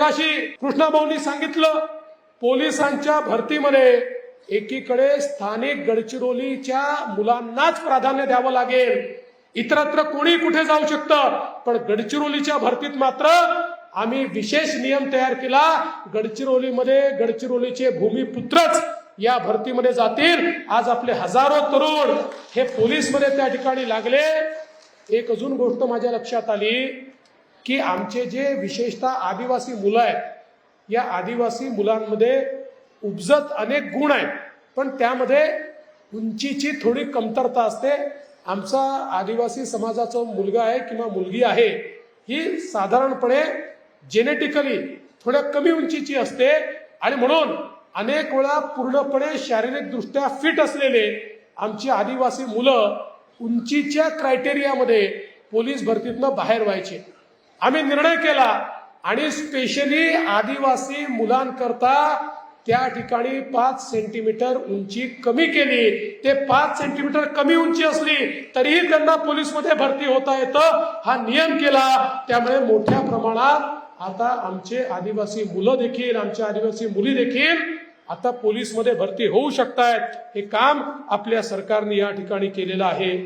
मगाशी कृष्णाभाऊंनी सांगितलं, पोलिसांच्या भरतीमध्ये एकीकडे स्थानिक गडचिरोलीच्या मुलांनाच प्राधान्य द्यावं लागेल, इतरत्र कोणी कुठे जाऊ शकतं, पण गडचिरोलीच्या भरतीत मात्र आम्ही विशेष नियम तयार केला। गडचिरोलीमध्ये गडचिरोलीचे भूमिपुत्रच या भरतीमध्ये जातील। आज आपले हजारो तरुण हे पोलीस मध्ये त्या ठिकाणी लागले। एक अजून गोष्ट माझ्या लक्षात आली की आमचे जे विशेषतः आदिवासी मुलं आहेत, या आदिवासी मुलांमध्ये उपजत अनेक गुण आहेत, पण त्यामध्ये उंचीची थोडी कमतरता असते। आमचा आदिवासी समाजाचा मुलगा आहे किंवा मुलगी आहे, ही साधारणपणे जेनेटिकली थोड्या कमी उंचीची असते आणि म्हणून अनेक वेळा पूर्णपणे शारीरिक दृष्ट्या फिट असलेले आमची आदिवासी मुलं उंचीच्या क्रायटेरियामध्ये पोलीस भरतीतनं बाहेर व्हायचे। आम्ही निर्णय केला आणि स्पेशली आदिवासी मुलांकरता त्या ठिकाणी 5 सेंटीमीटर उंची कमी केली। ते 5 सेंटीमीटर कमी उंची असली तरीही त्यांना पोलीसमध्ये भरती होता येतं, हा नियम केला। त्यामुळे मोठ्या प्रमाणात आता आमचे आदिवासी मुलं देखील, आमच्या आदिवासी मुली देखील आता पोलीसमध्ये भरती होऊ शकतायत। हे काम आपल्या सरकारने या ठिकाणी केलेलं आहे।